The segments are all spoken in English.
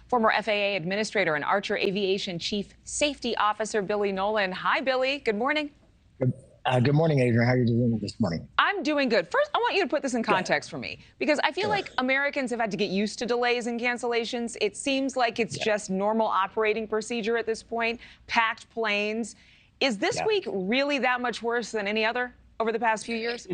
Former FAA administrator and Archer Aviation Chief Safety Officer Billy Nolan. Hi, Billy. Good morning. Good morning, Adrienne. How are you doing this morning? I'm doing good. First, I want you to put this in context for me, because I feel like Americans have had to get used to delays and cancellations. It seems like it's just normal operating procedure at this point, packed planes. Is this week really that much worse than any other over the past few years?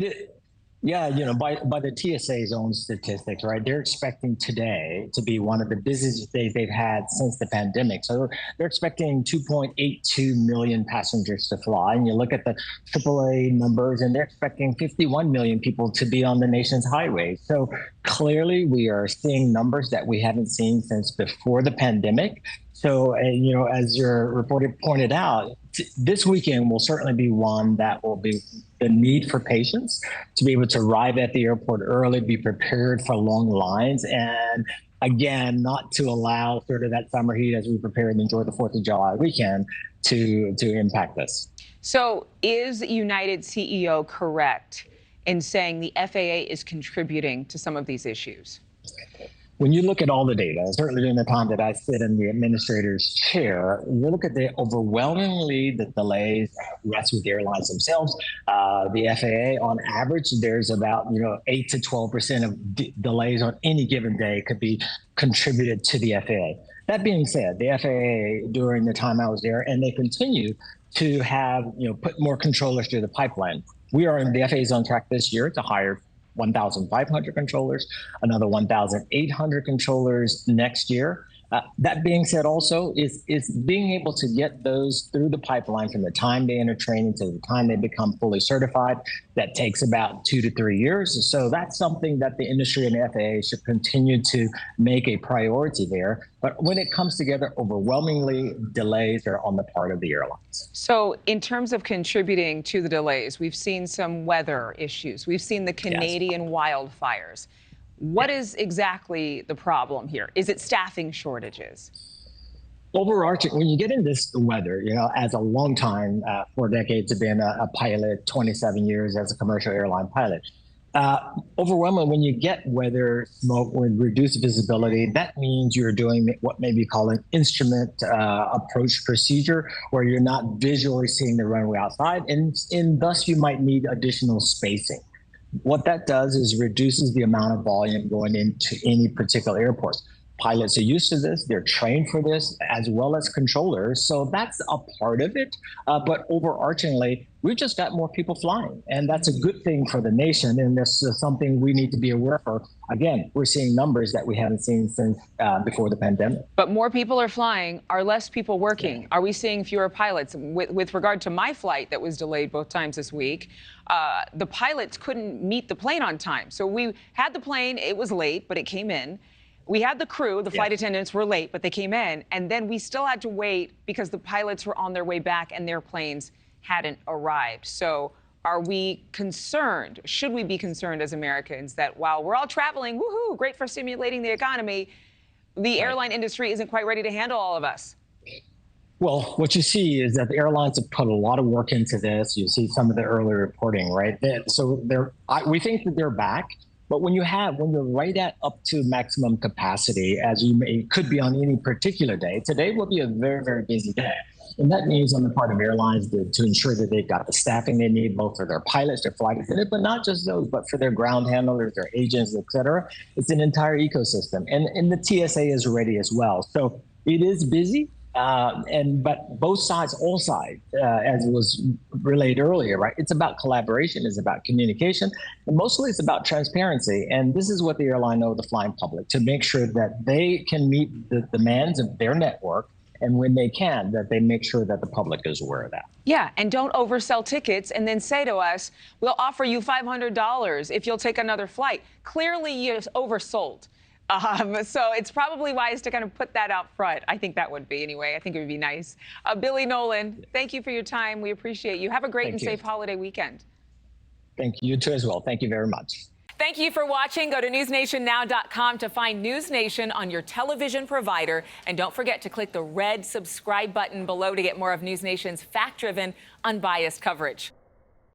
Yeah, by the TSA's own statistics, right? They're expecting today to be one of the busiest days they've had since the pandemic. So they're expecting 2.82 million passengers to fly. And you look at the AAA numbers, and they're expecting 51 million people to be on the nation's highways. So clearly, we are seeing numbers that we haven't seen since before the pandemic. So, as your reporter pointed out, this weekend will certainly be one that will be the need for patience to be able to arrive at the airport early, be prepared for long lines, and again, not to allow sort of that summer heat as we prepare and enjoy the 4th of July weekend to impact us. So is United CEO correct in saying the FAA is contributing to some of these issues? When you look at all the data, certainly during the time that I sit in the administrator's chair, you look at the overwhelmingly the delays rest with the airlines themselves. The FAA, on average, there's about 8 to 12% of delays on any given day could be contributed to the FAA. That being said, the FAA during the time I was there, and they continue to have put more controllers through the pipeline. The FAA is on track this year to hire 1,500 controllers, another 1,800 controllers next year. That being said, also is being able to get those through the pipeline from the time they enter training to the time they become fully certified. That takes about 2 to 3 years. So that's something that the industry and the FAA should continue to make a priority there. But when it comes together, overwhelmingly delays are on the part of the airlines. So in terms of contributing to the delays, we've seen some weather issues. We've seen the Canadian wildfires. What is exactly the problem here? Is it staffing shortages? Overarching, when you get into this weather, as a long time, 4 decades of being a pilot, 27 years as a commercial airline pilot, overwhelmingly, when you get weather, smoke, with reduced visibility, that means you're doing what may be called an instrument approach procedure, where you're not visually seeing the runway outside, and thus you might need additional spacing. What that does is reduces the amount of volume going into any particular airport. Pilots are used to this. They're trained for this, as well as controllers. So that's a part of it. But overarchingly, we've just got more people flying. And that's a good thing for the nation. And this is something we need to be aware of. Again, we're seeing numbers that we haven't seen since before the pandemic. But more people are flying. Are less people working? Are we seeing fewer pilots? With regard to my flight that was delayed both times this week, the pilots couldn't meet the plane on time. So we had the plane. It was late, but it came in. We had the crew, the flight attendants were late, but they came in. And then we still had to wait because the pilots were on their way back and their planes hadn't arrived. So are we concerned? Should we be concerned as Americans that while we're all traveling, woohoo, great for stimulating the economy, the airline industry isn't quite ready to handle all of us? Well, what you see is that the airlines have put a lot of work into this. You see some of the early reporting, right? So we think that they're back. But when you're right at up to maximum capacity, as could be on any particular day, today will be a very, very busy day. And that means on the part of airlines to ensure that they've got the staffing they need, both for their pilots, their flight attendants, but not just those, but for their ground handlers, their agents, et cetera. It's an entire ecosystem. And the TSA is ready as well. So it is busy. But both sides, all sides, as was relayed earlier, right? It's about collaboration, it's about communication, and mostly it's about transparency. And this is what the airline owe the flying public, to make sure that they can meet the demands of their network. And when they can, that they make sure that the public is aware of that. Yeah, and don't oversell tickets and then say to us, we'll offer you $500 if you'll take another flight. Clearly, you oversold. So it's probably wise to kind of put that out front. I think that would be, anyway. I think it would be nice. Billy Nolan, thank you for your time. We appreciate you. Have a great and safe holiday weekend. Thank you. You too as well. Thank you very much. Thank you for watching. Go to newsnationnow.com to find NewsNation on your television provider. And don't forget to click the red subscribe button below to get more of NewsNation's fact-driven, unbiased coverage.